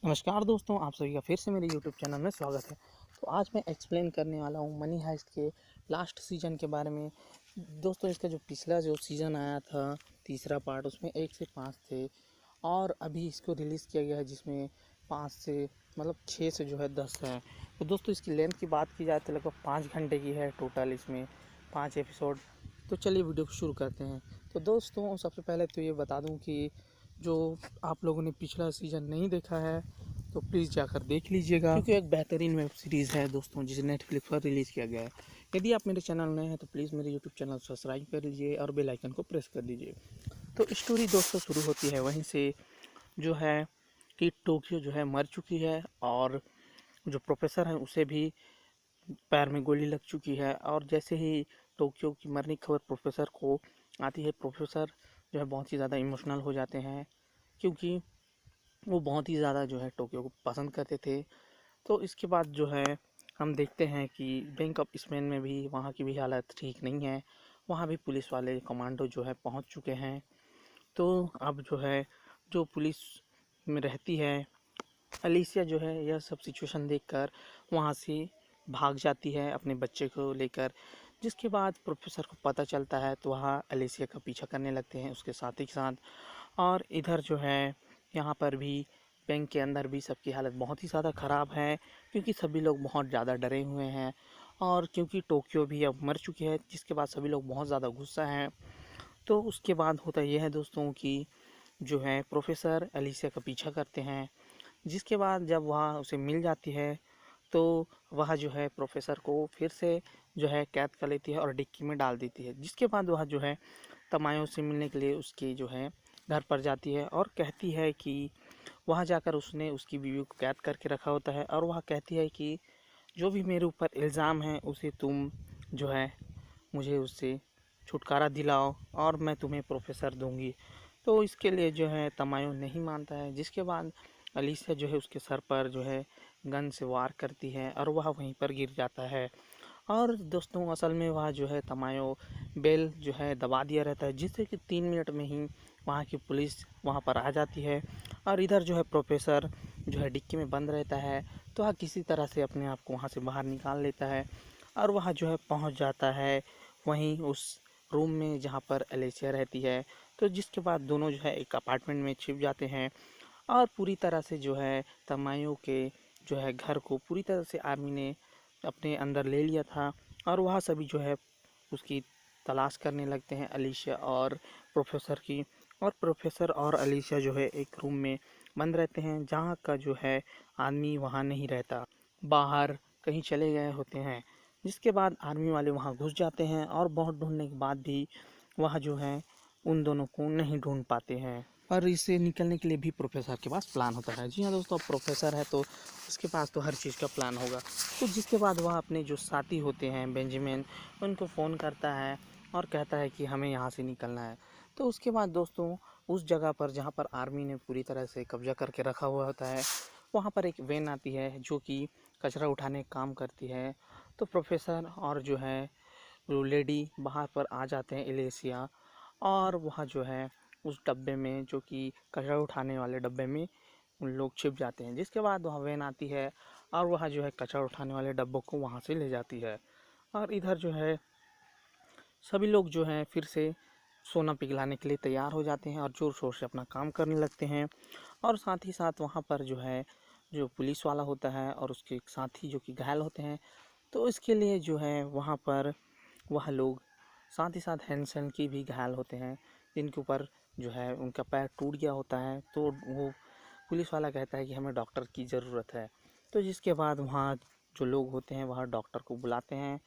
नमस्कार दोस्तों, आप सभी का फिर से मेरे यूट्यूब चैनल में स्वागत है। तो आज मैं एक्सप्लेन करने वाला हूँ मनी हाइस्ट के लास्ट सीज़न के बारे में। दोस्तों, इसका जो पिछला जो सीज़न आया था, तीसरा पार्ट, उसमें 1 से 5 थे और अभी इसको रिलीज़ किया गया है जिसमें 5 से मतलब 6 से जो है 10 है। तो दोस्तों, इसकी लेंथ की बात की जाए तो लगभग 5 घंटे की है टोटल, इसमें 5 एपिसोड। तो चलिए वीडियो को शुरू करते हैं। तो दोस्तों, सबसे पहले तो ये बता दूँ कि जो आप लोगों ने पिछला सीज़न नहीं देखा है तो प्लीज़ जाकर देख लीजिएगा, क्योंकि एक बेहतरीन वेब सीरीज़ है दोस्तों, जिसे नेटफ्लिक्स पर रिलीज़ किया गया है। यदि आप मेरे चैनल नए हैं तो प्लीज़ मेरे यूट्यूब चैनल सब्सक्राइब कर लीजिए और बेल आइकन को प्रेस कर दीजिए। तो स्टोरी दोस्तों शुरू होती है वहीं से, जो है कि टोक्यो जो है मर चुकी है और जो प्रोफेसर है उसे भी पैर में गोली लग चुकी है। और जैसे ही टोक्यो की मरने की खबर प्रोफेसर को आती है, प्रोफेसर जो है बहुत ही ज़्यादा इमोशनल हो जाते हैं, क्योंकि वो बहुत ही ज़्यादा जो है टोक्यो को पसंद करते थे। तो इसके बाद जो है हम देखते हैं कि बैंक ऑफ स्पेन में भी वहाँ की भी हालत ठीक नहीं है। वहाँ भी पुलिस वाले कमांडो जो है पहुँच चुके हैं। तो अब जो है जो पुलिस में रहती है अलीसिया, जो है यह सब सिचुएशन देखकर वहाँ से भाग जाती है अपने बच्चे को लेकर। जिसके बाद प्रोफेसर को पता चलता है तो वह अलीसिया का पीछा करने लगते हैं उसके साथ ही साथ। और इधर जो है यहाँ पर भी बैंक के अंदर भी सबकी हालत बहुत ही ज़्यादा ख़राब है, क्योंकि सभी लोग बहुत ज़्यादा डरे हुए हैं। और क्योंकि टोक्यो भी अब मर चुकी है, जिसके बाद सभी लोग बहुत ज़्यादा गुस्सा हैं। तो उसके बाद होता यह है दोस्तों कि जो है प्रोफेसर अलीसिया का पीछा करते हैं। जिसके बाद जब वह उसे मिल जाती है तो वह जो है प्रोफेसर को फिर से जो है कैद कर लेती है और डिक्की में डाल देती है। जिसके बाद वह जो है तमायो से मिलने के लिए उसकी जो है घर पर जाती है और कहती है कि वहाँ जाकर उसने उसकी बीवी को कैद करके रखा होता है। और वह कहती है कि जो भी मेरे ऊपर इल्ज़ाम है उसे तुम जो है मुझे उससे छुटकारा दिलाओ और मैं तुम्हें प्रोफेसर दूंगी। तो इसके लिए जो है तमायो नहीं मानता है। जिसके बाद अलीसिया जो है उसके सर पर जो है गन से वार करती है और वह वहीं पर गिर जाता है। और दोस्तों, असल में वह जो है तमायो बेल जो है दबा दिया रहता है, जिससे कि 3 मिनट में ही वहाँ की पुलिस वहाँ पर आ जाती है। और इधर जो है प्रोफेसर जो है डिक्की में बंद रहता है, तो वह किसी तरह से अपने आप को वहाँ से बाहर निकाल लेता है और वह जो है पहुँच जाता है वहीं उस रूम में जहाँ पर एलेसिया रहती है। तो जिसके बाद दोनों जो है एक अपार्टमेंट में छिप जाते हैं और पूरी तरह से जो है तमायो के जो है घर को पूरी तरह से आर्मी ने अपने अंदर ले लिया था। और वह सभी जो है उसकी तलाश करने लगते हैं, अलीशिया और प्रोफेसर की। और प्रोफेसर और अलीशिया जो है एक रूम में बंद रहते हैं, जहाँ का जो है आदमी वहाँ नहीं रहता, बाहर कहीं चले गए होते हैं। जिसके बाद आर्मी वाले वहाँ घुस जाते हैं और बहुत ढूंढने के बाद भी वह जो है उन दोनों को नहीं ढूंढ पाते हैं। और इससे निकलने के लिए भी प्रोफेसर के पास प्लान होता है। जी हाँ दोस्तों, अब प्रोफेसर है तो उसके पास तो हर चीज़ का प्लान होगा। तो जिसके बाद वह अपने जो साथी होते हैं बेंजामिन, उनको फ़ोन करता है और कहता है कि हमें यहाँ से निकलना है। तो उसके बाद दोस्तों, उस जगह पर जहाँ पर आर्मी ने पूरी तरह से कब्जा करके रखा हुआ होता है, वहाँ पर एक वैन आती है जो कि कचरा उठाने का काम करती है। तो प्रोफेसर और जो है वो लेडी वहाँ पर आ जाते हैं, एलेसिया, और वहाँ जो है उस डब्बे में, जो कि कचरा उठाने वाले डब्बे में, उन लोग छिप जाते हैं। जिसके बाद वहाँ वैन आती है और वह जो है कचरा उठाने वाले डब्बों को वहाँ से ले जाती है। और इधर जो है सभी लोग जो हैं फिर से सोना पिघलाने के लिए तैयार हो जाते हैं और ज़ोर शोर से अपना काम करने लगते हैं। और साथ ही साथ वहाँ पर जो है जो पुलिस वाला होता है और उसके साथी जो कि घायल होते हैं, तो इसके लिए जो है वहाँ पर वह लोग साथ ही साथ हैंसन की भी घायल होते हैं, जिनके ऊपर जो है उनका पैर टूट गया होता है। तो वो पुलिस वाला कहता है कि हमें डॉक्टर की ज़रूरत है। तो जिसके बाद वहाँ जो लोग होते हैं वह डॉक्टर को बुलाते हैं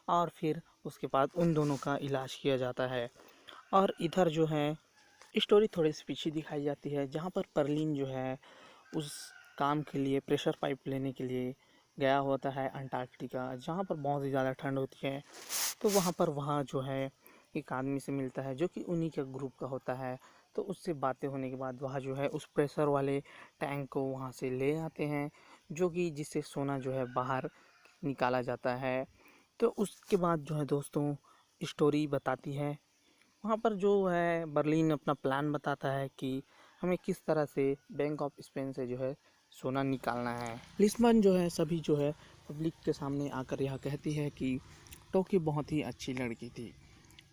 और फिर उसके बाद उन दोनों का इलाज किया जाता है। और इधर जो है स्टोरी थोड़ी सी पीछे दिखाई जाती है, जहाँ पर परलीन जो है उस काम के लिए प्रेशर पाइप लेने के लिए गया होता है अंटार्कटिका, जहाँ पर बहुत ही ज़्यादा ठंड होती है। तो वहाँ पर वहाँ जो है एक आदमी से मिलता है जो कि उन्हीं के ग्रुप का होता है। तो उससे बातें होने के बाद वह जो है उस प्रेशर वाले टैंक को वहाँ से ले आते हैं, जो कि जिससे सोना जो है बाहर निकाला जाता है। तो उसके बाद जो है दोस्तों स्टोरी बताती है, वहाँ पर जो है बर्लिन अपना प्लान बताता है कि हमें किस तरह से बैंक ऑफ स्पेन से जो है सोना निकालना है। लिस्बन जो है सभी जो है पब्लिक के सामने आकर यह कहती है कि टोकी बहुत ही अच्छी लड़की थी।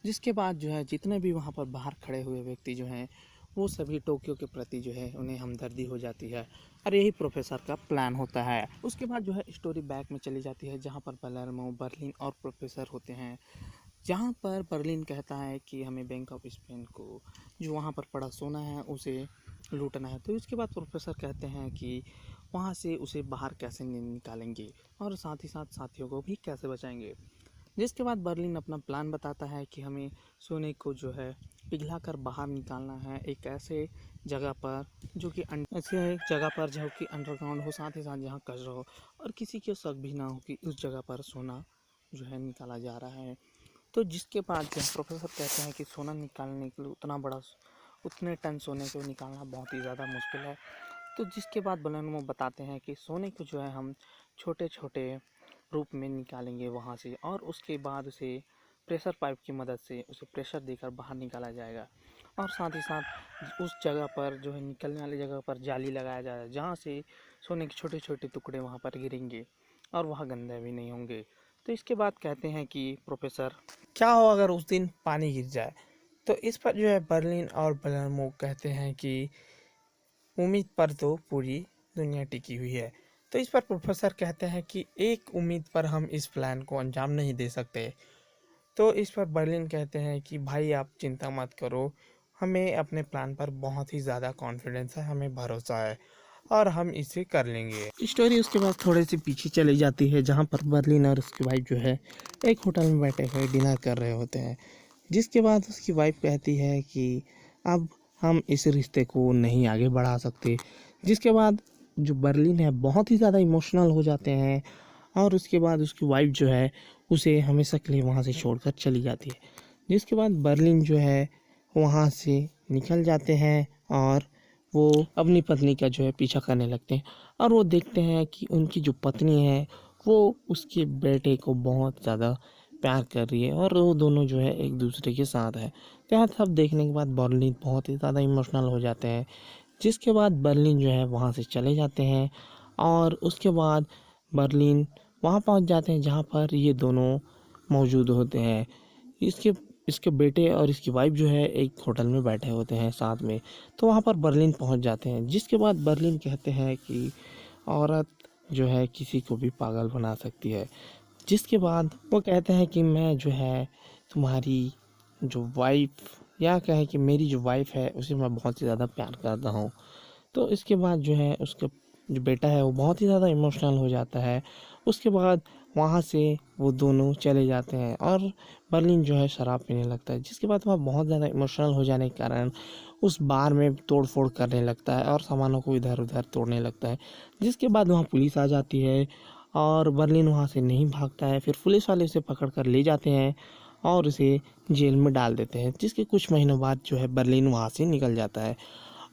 जिसके बाद जो है जितने भी वहाँ पर बाहर खड़े हुए व्यक्ति जो हैं वो सभी टोक्यो के प्रति जो है उन्हें हमदर्दी हो जाती है और यही प्रोफेसर का प्लान होता है। उसके बाद जो है स्टोरी बैक में चली जाती है जहाँ पर पलेर्मो, बर्लिन और प्रोफेसर होते हैं। जहाँ पर बर्लिन कहता है कि हमें बैंक ऑफ स्पेन को जो वहाँ पर पड़ा सोना है उसे लूटना है। तो इसके बाद प्रोफेसर कहते हैं कि वहाँ से उसे बाहर कैसे निकालेंगे और साथ ही साथ साथियों को भी कैसे बचाएंगे। जिसके बाद बर्लिन अपना प्लान बताता है कि हमें सोने को जो है पिघलाकर बाहर निकालना है एक ऐसे जगह पर जो कि अंडरग्राउंड हो, साथ ही साथ जहाँ कचरा हो और किसी को शक भी ना हो कि उस जगह पर सोना जो है निकाला जा रहा है। तो जिसके बाद जो प्रोफेसर कहते हैं कि सोना निकालने के लिए उतने टन सोने को निकालना बहुत ही ज़्यादा मुश्किल है। तो जिसके बाद बर्लिन बताते हैं कि सोने को जो है हम छोटे छोटे रूप में निकालेंगे वहाँ से और उसके बाद उसे प्रेशर पाइप की मदद से उसे प्रेशर देकर बाहर निकाला जाएगा और साथ ही साथ उस जगह पर जो है निकलने वाली जगह पर जाली लगाया जाएगा जहाँ से सोने के छोटे छोटे टुकड़े वहाँ पर गिरेंगे और वह गंदे भी नहीं होंगे। तो इसके बाद कहते हैं कि प्रोफेसर क्या हो अगर उस दिन पानी गिर जाए। तो इस पर जो है बर्लिन और बर्लिन कहते हैं कि उम्मीद पर तो पूरी दुनिया टिकी हुई है। तो इस पर प्रोफेसर कहते हैं कि एक उम्मीद पर हम इस प्लान को अंजाम नहीं दे सकते। तो इस पर बर्लिन कहते हैं कि भाई आप चिंता मत करो, हमें अपने प्लान पर बहुत ही ज़्यादा कॉन्फिडेंस है, हमें भरोसा है और हम इसे कर लेंगे। स्टोरी उसके बाद थोड़े से पीछे चली जाती है जहाँ पर बर्लिन और उसकी वाइफ जो है एक होटल में बैठे हुए डिनर कर रहे होते हैं। जिसके बाद उसकी वाइफ कहती है कि अब हम इस रिश्ते को नहीं आगे बढ़ा सकते। जिसके बाद जो बर्लिन है बहुत ही ज़्यादा इमोशनल हो जाते हैं और उसके बाद उसकी वाइफ जो है उसे हमेशा के लिए वहाँ से छोड़कर चली जाती है। जिसके बाद बर्लिन जो है वहाँ से निकल जाते हैं और वो अपनी पत्नी का जो है पीछा करने लगते हैं और वो देखते हैं कि उनकी जो पत्नी है वो उसके बेटे को बहुत ज़्यादा प्यार कर रही है और वो दोनों जो है एक दूसरे के साथ है। तो यह सब देखने के बाद बर्लिन बहुत ही ज़्यादा इमोशनल हो जाते हैं। जिसके बाद बर्लिन जो है वहाँ से चले जाते हैं और उसके बाद बर्लिन वहाँ पहुँच जाते हैं जहाँ पर ये दोनों मौजूद होते हैं। इसके इसके बेटे और इसकी वाइफ जो है एक होटल में बैठे होते हैं साथ में। तो वहाँ पर बर्लिन पहुँच जाते हैं। जिसके बाद बर्लिन कहते हैं कि औरत जो है किसी को भी पागल बना सकती है। जिसके बाद वो कहते हैं कि मैं जो है तुम्हारी जो वाइफ या कहे कि मेरी जो वाइफ है उसे मैं बहुत ही ज़्यादा प्यार करता हूँ। तो इसके बाद जो है उसका जो बेटा है वो बहुत ही ज़्यादा इमोशनल हो जाता है। उसके बाद वहाँ से वो दोनों चले जाते हैं और बर्लिन जो है शराब पीने लगता है। जिसके बाद वह बहुत ज़्यादा इमोशनल हो जाने के कारण उस बार में तोड़ फोड़ करने लगता है और सामानों को इधर उधर तोड़ने लगता है। जिसके बाद वहाँ पुलिस आ जाती है और बर्लिन वहाँ से नहीं भागता है। फिर पुलिस वाले उसे पकड़ कर ले जाते हैं और उसे जेल में डाल देते हैं। जिसके कुछ महीनों बाद जो है बर्लिन वहाँ से निकल जाता है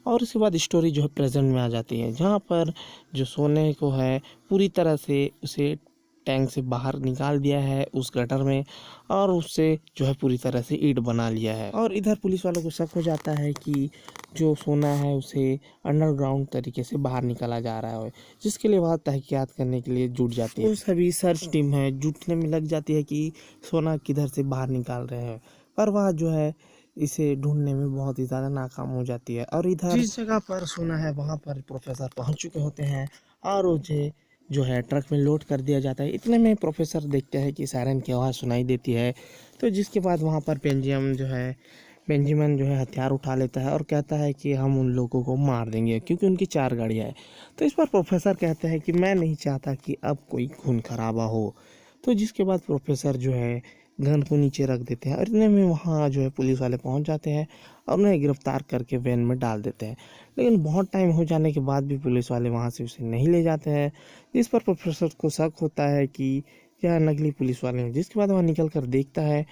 और उसके बाद स्टोरी जो है प्रेजेंट में आ जाती है जहाँ पर जो सोने को है पूरी तरह से उसे टैंक से बाहर निकाल दिया है उस गटर में और उससे जो है पूरी तरह से ईंट बना लिया है। और इधर पुलिस वालों को शक हो जाता है कि जो सोना है उसे अंडरग्राउंड तरीके से बाहर निकाला जा रहा है, जिसके लिए वह तहकीकात करने के लिए जुट जाती है। तो सभी सर्च टीम है जुटने में लग जाती है कि सोना किधर से बाहर निकाल रहे हैं, पर वह जो है इसे ढूंढने में बहुत ही ज़्यादा नाकाम हो जाती है। और इधर जिस जगह पर सोना है वहाँ पर प्रोफेसर पहुँच चुके होते हैं और उसे जो है ट्रक में लोड कर दिया जाता है। इतने में प्रोफेसर देखते हैं कि सायरन की आवाज़ सुनाई देती है। तो जिसके बाद वहाँ पर बेंजामिन जो है हथियार उठा लेता है और कहता है कि हम उन लोगों को मार देंगे क्योंकि उनकी 4 गाड़ियाँ हैं। तो इस पर प्रोफेसर कहते हैं कि मैं नहीं चाहता कि अब कोई खून खराबा हो। तो जिसके बाद प्रोफेसर जो है गन को नीचे रख देते हैं और इतने में वहाँ जो है पुलिस वाले पहुँच जाते हैं और उन्हें गिरफ्तार करके वैन में डाल देते हैं। लेकिन बहुत टाइम हो जाने के बाद भी पुलिस वाले वहाँ से उसे नहीं ले जाते हैं। इस पर प्रोफेसर को शक होता है कि यह नकली पुलिस वाले हैं। जिसके बाद वह निकल कर देखता है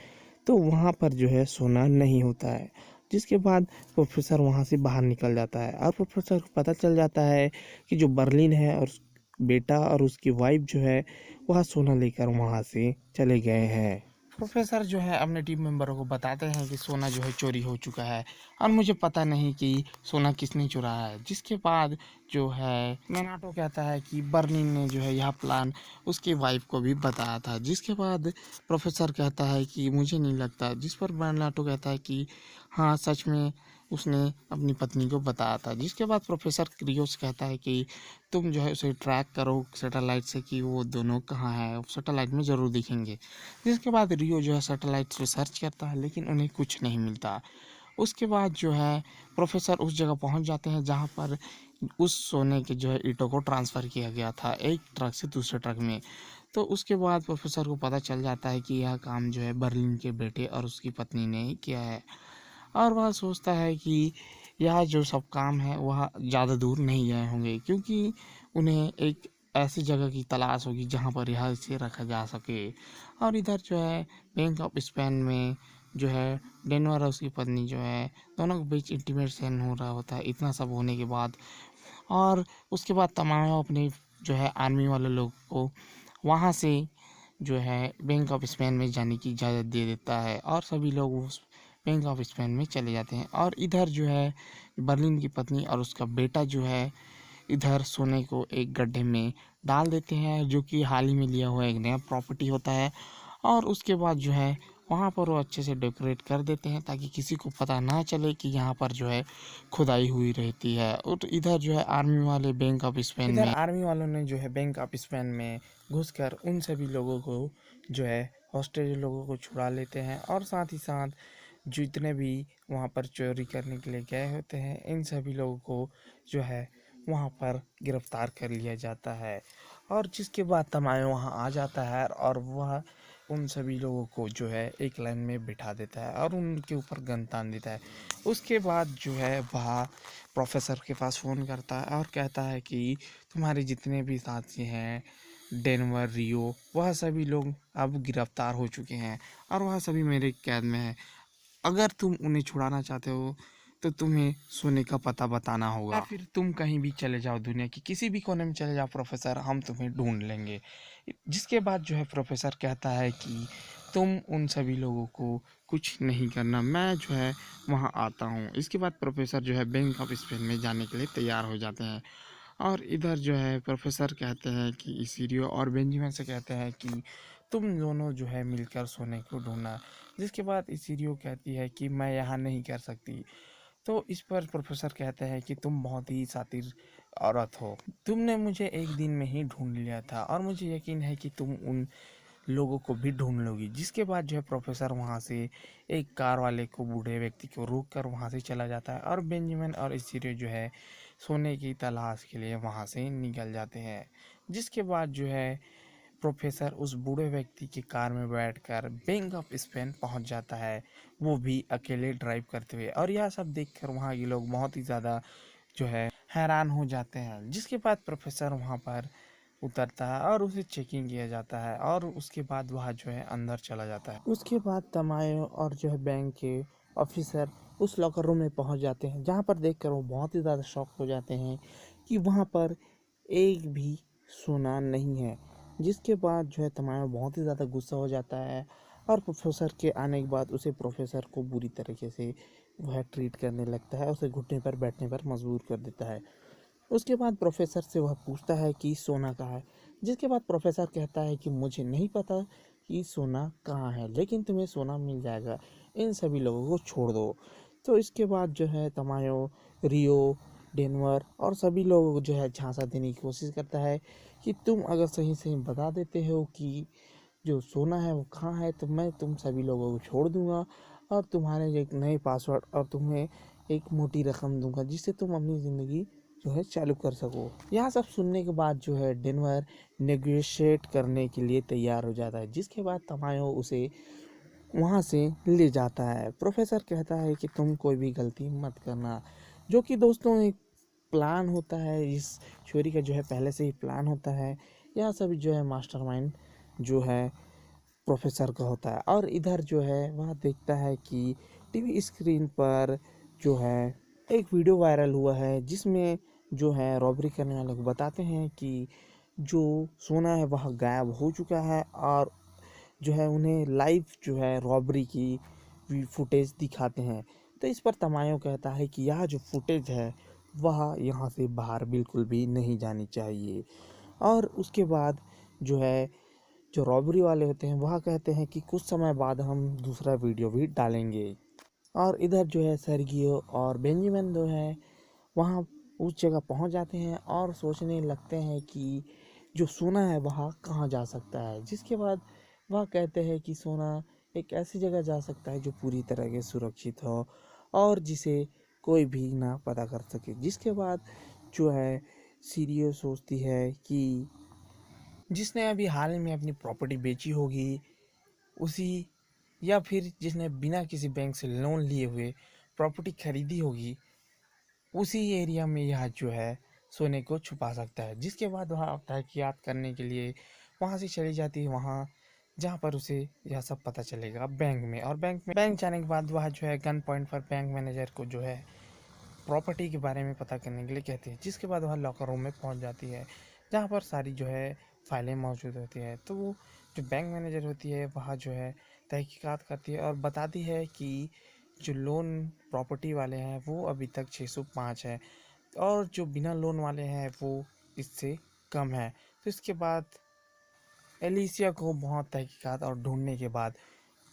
तो वहाँ पर जो है सोना नहीं होता है। जिसके बाद प्रोफेसर वहाँ से बाहर निकल जाता है और प्रोफेसर को पता चल जाता है कि जो बर्लिन है और बेटा और उसकी वाइफ जो है वह सोना लेकर वहाँ से चले गए हैं। प्रोफेसर जो है अपने टीम मेंबरों को बताते हैं कि सोना जो है चोरी हो चुका है और मुझे पता नहीं कि सोना किसने चुराया है। जिसके बाद जो है मेनाटो कहता है कि बर्लिन ने जो है यह प्लान उसकी वाइफ को भी बताया था। जिसके बाद प्रोफेसर कहता है कि मुझे नहीं लगता। जिस पर मेनाटो कहता है कि हाँ सच में उसने अपनी पत्नी को बताया था। जिसके बाद प्रोफेसर क्रियोस कहता है कि तुम जो है उसे ट्रैक करो सैटेलाइट से कि वो दोनों कहाँ हैं, सैटेलाइट में ज़रूर दिखेंगे। जिसके बाद रियो जो है सैटेलाइट से सर्च करता है लेकिन उन्हें कुछ नहीं मिलता। उसके बाद जो है प्रोफेसर उस जगह पहुंच जाते हैं जहां पर उस सोने के जो है ईंटों को ट्रांसफ़र किया गया था एक ट्रक से दूसरे ट्रक में। तो उसके बाद प्रोफेसर को पता चल जाता है कि यह काम जो है बर्लिन के बेटे और उसकी पत्नी ने ही किया है और वह सोचता है कि यह जो सब काम है वह ज़्यादा दूर नहीं गए होंगे क्योंकि उन्हें एक ऐसी जगह की तलाश होगी जहाँ पर यह इसे रखा जा सके। और इधर जो है बैंक ऑफ स्पेन में जो है डेनवर और उसकी पत्नी जो है दोनों के बीच इंटीमेट सीन हो रहा होता है इतना सब होने के बाद। और उसके बाद तमाम अपने जो है आर्मी वाले लोग को वहाँ से जो है बैंक ऑफ स्पेन में जाने की इजाज़त दे देता है और सभी लोग उस बैंक ऑफ स्पेन में चले जाते हैं। और इधर जो है बर्लिन की पत्नी और उसका बेटा जो है इधर सोने को एक गड्ढे में डाल देते हैं जो कि हाल ही में लिया हुआ एक नया प्रॉपर्टी होता है। और उसके बाद जो है वहाँ पर वो अच्छे से डेकोरेट कर देते हैं ताकि किसी को पता ना चले कि यहाँ पर जो है खुदाई हुई रहती है। और इधर जो है आर्मी वाले बैंक ऑफ स्पेन इधर में आर्मी वालों ने जो है बैंक ऑफ स्पेन में घुसकर उन सभी लोगों को जो है हॉस्टेज लोगों को छुड़ा लेते हैं और साथ ही साथ जितने भी वहाँ पर चोरी करने के लिए गए होते हैं इन सभी लोगों को जो है वहाँ पर गिरफ्तार कर लिया जाता है। और जिसके बाद तमायो वहाँ आ जाता है और वह उन सभी लोगों को जो है एक लाइन में बिठा देता है और उनके ऊपर गन तान देता है। उसके बाद जो है वह प्रोफेसर के पास फ़ोन करता है और कहता है कि तुम्हारे जितने भी साथी हैं डेनवर रियो वह सभी लोग अब गिरफ्तार हो चुके हैं और वह सभी मेरे कैद में हैं। अगर तुम उन्हें छुड़ाना चाहते हो तो तुम्हें सोने का पता बताना होगा या फिर तुम कहीं भी चले जाओ दुनिया की किसी भी कोने में चले जाओ प्रोफेसर हम तुम्हें ढूंढ लेंगे। जिसके बाद जो है प्रोफेसर कहता है कि तुम उन सभी लोगों को कुछ नहीं करना मैं जो है वहाँ आता हूँ। इसके बाद प्रोफेसर जो है बैंक ऑफ स्पेन में जाने के लिए तैयार हो जाते हैं। और इधर जो है प्रोफेसर कहते हैं कि इसीरियो और बेंजामिन से कहते हैं कि तुम दोनों जो है मिलकर सोने को ढूंढना। जिसके बाद इसीरियो कहती है कि मैं यहाँ नहीं कर सकती। तो इस पर प्रोफेसर कहते हैं कि तुम बहुत ही शातिर औरत हो, तुमने मुझे एक दिन में ही ढूंढ लिया था और मुझे यकीन है कि तुम उन लोगों को भी ढूंढ लोगी। जिसके बाद जो है प्रोफेसर वहाँ से एक कार वाले को बूढ़े व्यक्ति को रोक कर वहाँ से चला जाता है और बेंजामिन और इसीरियो जो है सोने की तलाश के लिए वहाँ से निकल जाते हैं। जिसके बाद जो है प्रोफेसर उस बूढ़े व्यक्ति की कार में बैठकर बैंक ऑफ स्पेन पहुंच जाता है, वो भी अकेले ड्राइव करते हुए। और यह सब देखकर वहाँ के लोग बहुत ही ज़्यादा जो है हैरान हो जाते हैं। जिसके बाद प्रोफेसर वहाँ पर उतरता है और उसे चेकिंग किया जाता है और उसके बाद वह जो है अंदर चला जाता है। उसके बाद तमायो और जो है बैंक के ऑफिसर उस लॉकर रूम में पहुंच जाते हैं जहां पर देखकर वो बहुत ही ज़्यादा शॉक हो जाते हैं कि वहां पर एक भी सोना नहीं है। जिसके बाद जो है तमायो बहुत ही ज़्यादा गुस्सा हो जाता है और प्रोफेसर के आने के बाद उसे प्रोफेसर को बुरी तरीके से वह ट्रीट करने लगता है, उसे घुटने पर बैठने पर मजबूर कर देता है। उसके बाद प्रोफेसर से वह पूछता है कि सोना कहाँ है। जिसके बाद प्रोफेसर कहता है कि मुझे नहीं पता कि सोना कहाँ है लेकिन तुम्हें सोना मिल जाएगा, इन सभी लोगों को छोड़ दो। तो इसके बाद जो है तमायो रियो डेनवर और सभी लोगों को जो है झांसा देने की कोशिश करता है कि तुम अगर सही सही बता देते हो कि जो सोना है वो कहाँ है तो मैं तुम सभी लोगों को छोड़ दूंगा और तुम्हारे एक नए पासवर्ड और तुम्हें एक मोटी रकम दूंगा जिससे तुम अपनी ज़िंदगी जो है चालू कर सको। यह सब सुनने के बाद जो है डेनवर नेगोशिएट करने के लिए तैयार हो जाता है। जिसके बाद तमायो उसे वहाँ से ले जाता है। प्रोफेसर कहता है कि तुम कोई भी गलती मत करना, जो कि दोस्तों एक प्लान होता है, इस चोरी का जो है पहले से ही प्लान होता है। यह सब जो है मास्टरमाइंड जो है प्रोफेसर का होता है। और इधर जो है वह देखता है कि टीवी स्क्रीन पर जो है एक वीडियो वायरल हुआ है जिसमें जो है रॉबरी करने वाले को बताते हैं कि जो सोना है वह गायब हो चुका है और जो है उन्हें लाइव जो है रॉबरी की फुटेज दिखाते हैं। तो इस पर तमायो कहता है कि यह जो फुटेज है वह यहाँ से बाहर बिल्कुल भी नहीं जानी चाहिए। और उसके बाद जो है जो रॉबरी वाले होते हैं वह कहते हैं कि कुछ समय बाद हम दूसरा वीडियो भी डालेंगे। और इधर जो है सर्गियो और बेंजामिन जो है वहाँ उस जगह पहुँच जाते हैं और सोचने लगते हैं कि जो सोना है वह कहाँ जा सकता है। जिसके बाद वह कहते हैं कि सोना एक ऐसी जगह जा सकता है जो पूरी तरह के सुरक्षित हो और जिसे कोई भी ना पता कर सके। जिसके बाद जो है सीरियो सोचती है कि जिसने अभी हाल ही में अपनी प्रॉपर्टी बेची होगी उसी, या फिर जिसने बिना किसी बैंक से लोन लिए हुए प्रॉपर्टी खरीदी होगी उसी एरिया में यह जो है सोने को छुपा सकता है। जिसके बाद वह तहकीकात करने के लिए वहाँ से चली जाती है, वहाँ जहाँ पर उसे यह सब पता चलेगा बैंक में। और बैंक जाने के बाद वह जो है गन पॉइंट पर बैंक मैनेजर को जो है प्रॉपर्टी के बारे में पता करने के लिए कहती है। जिसके बाद वह लॉकर रूम में पहुँच जाती है जहाँ पर सारी जो है फाइलें मौजूद होती है। तो वो जो बैंक मैनेजर होती है वह जो है तहकीकात करती है और बताती है कि जो लोन प्रॉपर्टी वाले हैं वो अभी तक 605 है और जो बिना लोन वाले हैं वो इससे कम है। तो इसके बाद एलिसिया को बहुत तहकीकात और ढूंढने के बाद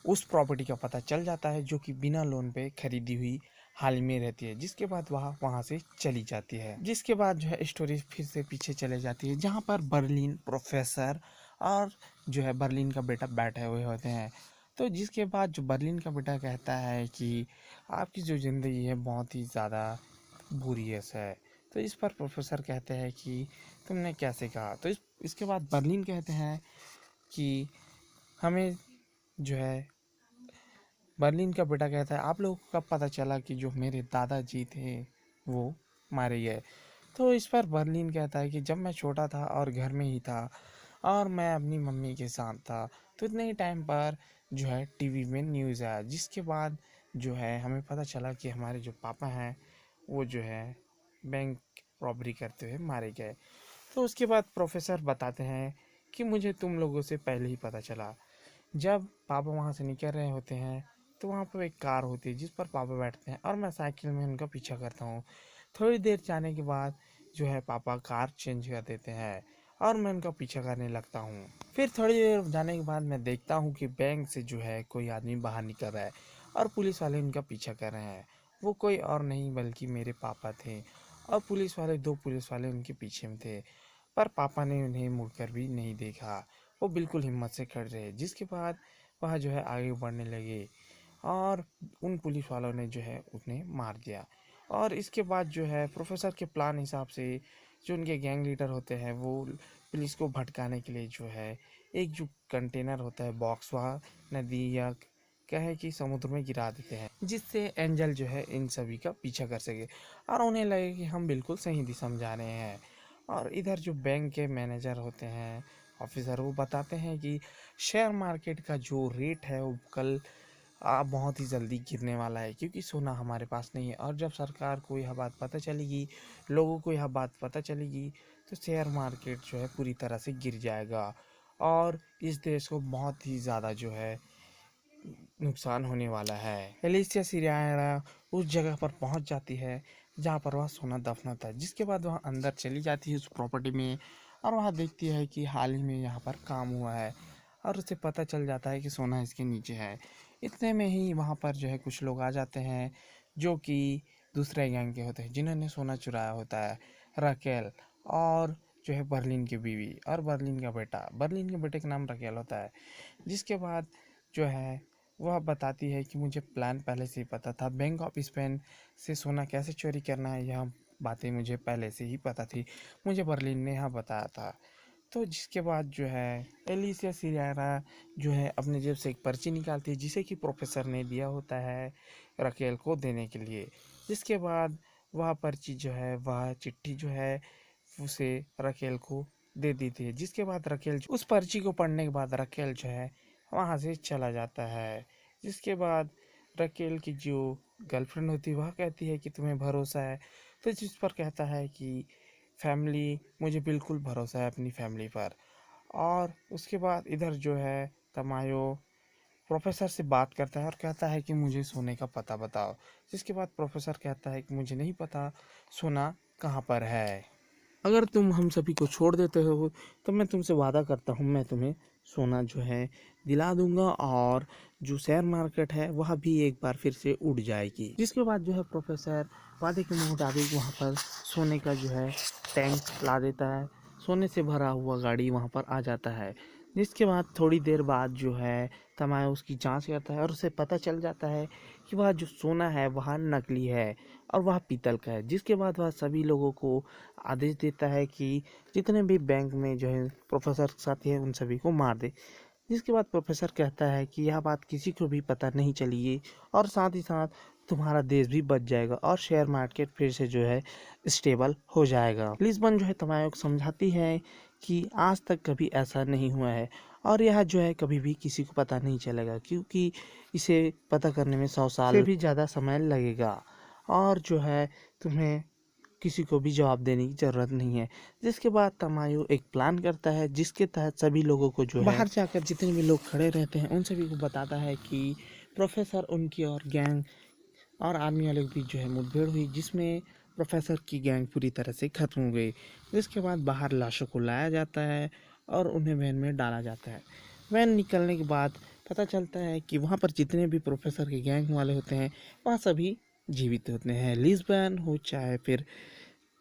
उस प्रॉपर्टी का पता चल जाता है जो कि बिना लोन पे खरीदी हुई हाल ही में रहती है। जिसके बाद वह वहाँ से चली जाती है। जिसके बाद जो है स्टोरी फिर से पीछे चले जाती है जहाँ पर बर्लिन प्रोफेसर और जो है बर्लिन का बेटा बैठे हुए होते हैं। तो जिसके बाद जो बर्लिन का बेटा कहता है कि आपकी जो ज़िंदगी है बहुत ही ज़्यादा बुरी है। तो इस पर प्रोफेसर कहते हैं कि तुमने कैसे कहा। तो इसके बाद बर्लिन कहते हैं कि हमें जो है बर्लिन का बेटा कहता है आप लोगों को कब पता चला कि जो मेरे दादाजी थे वो मारे गए। तो इस पर बर्लिन कहता है कि जब मैं छोटा था और घर में ही था और मैं अपनी मम्मी के साथ था तो इतने ही टाइम पर जो है टीवी में न्यूज़ आया। जिसके बाद जो है हमें पता चला कि हमारे जो पापा हैं वो जो है बैंक रॉबरी करते हुए मारे गए। तो उसके बाद प्रोफेसर बताते हैं कि मुझे तुम लोगों से पहले ही पता चला। जब पापा वहाँ से निकल रहे होते हैं तो वहाँ पर एक कार होती है जिस पर पापा बैठते हैं और मैं साइकिल में उनका पीछा करता हूँ। थोड़ी देर जाने के बाद जो है पापा कार चेंज कर देते हैं और मैं उनका पीछा करने लगता हूँ। फिर थोड़ी देर जाने के बाद मैं देखता हूँ कि बैंक से जो है कोई आदमी बाहर निकल रहा है और पुलिस वाले उनका पीछा कर रहे हैं। वो कोई और नहीं बल्कि मेरे पापा थे और दो पुलिस वाले उनके पीछे में थे। पर पापा ने उन्हें मुड़कर भी नहीं देखा, वो बिल्कुल हिम्मत से खड़े रहे। जिसके बाद वह जो है आगे बढ़ने लगे और उन पुलिस वालों ने जो है उन्हें मार दिया। और इसके बाद जो है प्रोफेसर के प्लान हिसाब से जो उनके गैंग लीडर होते हैं वो पुलिस को भटकाने के लिए जो है एक जो कंटेनर होता है बॉक्स वह नदी या कहे कि समुद्र में गिरा देते हैं जिससे एंजल जो है इन सभी का पीछा कर सके और उन्हें लगे कि हम बिल्कुल सही दिशा में जा रहे हैं। और इधर जो बैंक के मैनेजर होते हैं ऑफिसर वो बताते हैं कि शेयर मार्केट का जो रेट है वो कल बहुत ही जल्दी गिरने वाला है क्योंकि सोना हमारे पास नहीं है। और जब सरकार को यह बात पता चलेगी, लोगों को यह बात पता चलेगी तो शेयर मार्केट जो है पूरी तरह से गिर जाएगा और इस देश को बहुत ही ज़्यादा जो है नुकसान होने वाला है। एलिसिया सिरियाना उस जगह पर पहुंच जाती है जहां पर वह सोना दफना था। जिसके बाद वह अंदर चली जाती है उस प्रॉपर्टी में और वह देखती है कि हाल ही में यहाँ पर काम हुआ है और उसे पता चल जाता है कि सोना इसके नीचे है। इतने में ही वहाँ पर जो है कुछ लोग आ जाते हैं जो कि दूसरे गैंग के होते हैं जिन्होंने सोना चुराया होता है। राकेल और जो है बर्लिन की बीवी और बर्लिन का बेटा, बर्लिन के बेटे का नाम राकेल होता है। जिसके बाद जो है वह बताती है कि मुझे प्लान पहले से ही पता था, बैंक ऑफ स्पेन से सोना कैसे चोरी करना है यह बातें मुझे पहले से ही पता थी, मुझे बर्लिन ने यहाँ बताया था। तो जिसके बाद जो है एलिसिया सिरियाना जो है अपने जेब से एक पर्ची निकालती है जिसे कि प्रोफेसर ने दिया होता है रकेल को देने के लिए। जिसके बाद वह पर्ची जो है वह चिट्ठी जो है उसे रकेल को दे देती है। जिसके बाद रकेल उस पर्ची को पढ़ने के बाद रकेल जो है वहाँ से चला जाता है। जिसके बाद रकेल की जो गर्लफ्रेंड होती है वह कहती है कि तुम्हें भरोसा है, तो जिस पर कहता है कि फैमिली, मुझे बिल्कुल भरोसा है अपनी फैमिली पर। और उसके बाद इधर जो है तमायो प्रोफेसर से बात करता है और कहता है कि मुझे सोने का पता बताओ। जिसके बाद प्रोफेसर कहता है कि मुझे नहीं पता सोना कहाँ पर है। अगर तुम हम सभी को छोड़ देते हो तो मैं तुमसे वादा करता हूँ, मैं तुम्हें सोना जो है दिला दूंगा और जो शेयर मार्केट है वह भी एक बार फिर से उड़ जाएगी। जिसके बाद जो है प्रोफेसर वादे के मुताबिक वहाँ पर सोने का जो है टैंक ला देता है। सोने से भरा हुआ गाड़ी वहाँ पर आ जाता है। जिसके बाद थोड़ी देर बाद जो है तमाया उसकी जांच करता है और उसे पता चल जाता है कि वह जो सोना है वह नकली है और वह पीतल का है। जिसके बाद वह सभी लोगों को आदेश देता है कि जितने भी बैंक में जो है प्रोफेसर के साथी है उन सभी को मार दे। जिसके बाद प्रोफेसर कहता है कि यह बात किसी को भी पता नहीं चली और साथ ही साथ तुम्हारा देश भी बच जाएगा और शेयर मार्केट फिर से जो है स्टेबल हो जाएगा। लिस्बन जो है तमायो को समझाती है कि आज तक कभी ऐसा नहीं हुआ है और यह जो है कभी भी किसी को पता नहीं चलेगा, क्योंकि इसे पता करने में 100 साल से भी ज़्यादा समय लगेगा और जो है तुम्हें किसी को भी जवाब देने की ज़रूरत नहीं है। जिसके बाद तमायो एक प्लान करता है जिसके तहत सभी लोगों को जो है बाहर जाकर जितने भी लोग खड़े रहते हैं उन सभी को बताता है कि प्रोफेसर उनकी और गैंग और आर्मी वाले के बीच जो है मुठभेड़ हुई, जिसमें प्रोफेसर की गैंग पूरी तरह से खत्म हो गई। जिसके बाद बाहर लाशों को लाया जाता है और उन्हें वैन में डाला जाता है। वैन निकलने के बाद पता चलता है कि वहाँ पर जितने भी प्रोफेसर के गैंग वाले होते हैं वह सभी जीवित होते हैं। लिस्बन हो चाहे फिर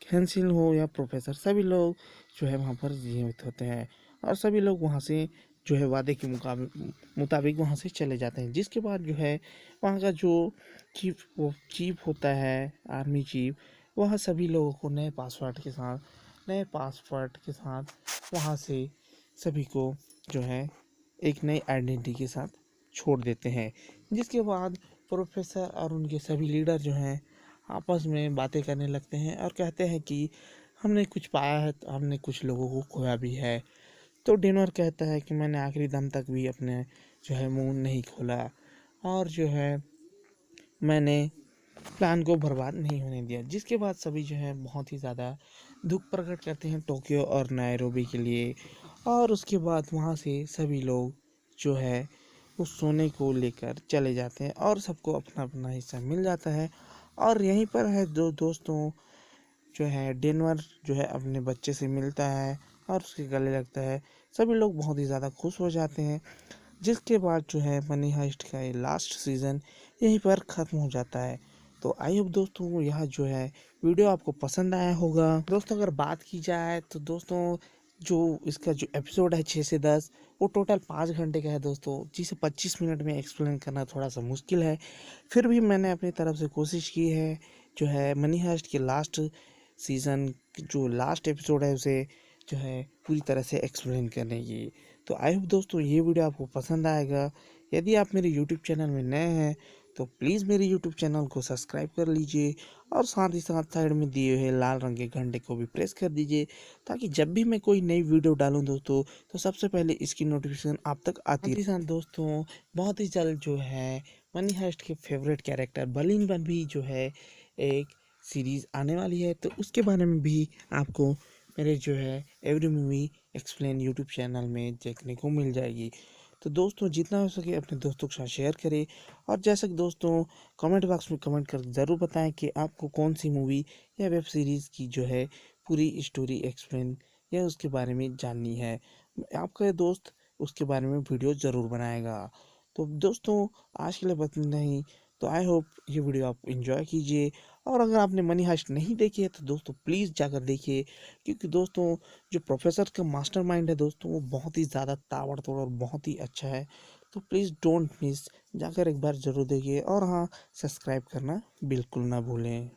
हैंसिल हो या प्रोफेसर, सभी लोग जो है वहाँ पर जीवित होते हैं और सभी लोग वहाँ से जो है वादे के मुताबिक वहाँ से चले जाते हैं। जिसके बाद जो है वहाँ का जो चीफ होता है, आर्मी चीफ, वह सभी लोगों को नए पासवर्ड के साथ वहाँ से सभी को जो है एक नई आइडेंटिटी के साथ छोड़ देते हैं। जिसके बाद प्रोफेसर और उनके सभी लीडर जो हैं आपस में बातें करने लगते हैं और कहते हैं कि हमने कुछ पाया है तो हमने कुछ लोगों को खोया भी है। तो डेनवर कहता है कि मैंने आखिरी दम तक भी अपने जो है मुंह नहीं खोला और जो है मैंने प्लान को बर्बाद नहीं होने दिया। जिसके बाद सभी जो है बहुत ही ज़्यादा दुख प्रकट करते हैं टोक्यो और नायरोबी के लिए और उसके बाद वहाँ से सभी लोग जो है उस सोने को लेकर चले जाते हैं और सबको अपना अपना हिस्सा मिल जाता है। और यहीं पर है दोस्तों जो है डेनवर जो है अपने बच्चे से मिलता है और उसके गले लगता है। सभी लोग बहुत ही ज़्यादा खुश हो जाते हैं। जिसके बाद जो है मनी हाइस्ट का ये लास्ट सीज़न यहीं पर ख़त्म हो जाता है। तो आई होप दोस्तों यह जो है वीडियो आपको पसंद आया होगा। दोस्तों अगर बात की जाए तो दोस्तों जो इसका जो एपिसोड है 6 से 10 वो टोटल 5 घंटे का है दोस्तों, जिसे 25 मिनट में एक्सप्लेन करना थोड़ा सा मुश्किल है। फिर भी मैंने अपनी तरफ से कोशिश की है जो है मनी हाइस्ट के लास्ट सीज़न जो लास्ट एपिसोड है उसे जो है पूरी तरह से एक्सप्लेन करने की। तो आई होप दोस्तों ये वीडियो आपको पसंद आएगा। यदि आप मेरे यूट्यूब चैनल में नए हैं तो प्लीज़ मेरे यूट्यूब चैनल को सब्सक्राइब कर लीजिए और साथ ही साथ साइड में दिए हुए लाल रंग के घंटे को भी प्रेस कर दीजिए, ताकि जब भी मैं कोई नई वीडियो डालूं दोस्तों तो सबसे पहले इसकी नोटिफिकेशन आप तक आती है। साथ दोस्तों बहुत ही जल्द जो है मनी हाइस्ट के फेवरेट कैरेक्टर बर्लिन बन भी जो है एक सीरीज़ आने वाली है, तो उसके बारे में भी आपको मेरे जो है every movie explain YouTube channel में देखने को मिल जाएगी। तो दोस्तों जितना हो सके अपने दोस्तों के साथ शेयर करें और जैसे कि दोस्तों कमेंट बॉक्स में कमेंट कर ज़रूर बताएं कि आपको कौन सी मूवी या वेब सीरीज़ की जो है पूरी स्टोरी एक्सप्लेन या उसके बारे में जाननी है। आपका दोस्त उसके बारे में वीडियो ज़रूर बनाएगा। तो दोस्तों आज के लिए बस इतना ही। तो आई होप ये वीडियो आप एंजॉय कीजिए और अगर आपने मनी हाइस्ट नहीं देखी है तो दोस्तों प्लीज़ जाकर देखिए, क्योंकि दोस्तों जो प्रोफेसर का मास्टरमाइंड है दोस्तों वो बहुत ही ज़्यादा ताबड़तोड़ और बहुत ही अच्छा है। तो प्लीज़ डोंट मिस, जाकर एक बार ज़रूर देखिए और हाँ सब्सक्राइब करना बिल्कुल ना भूलें।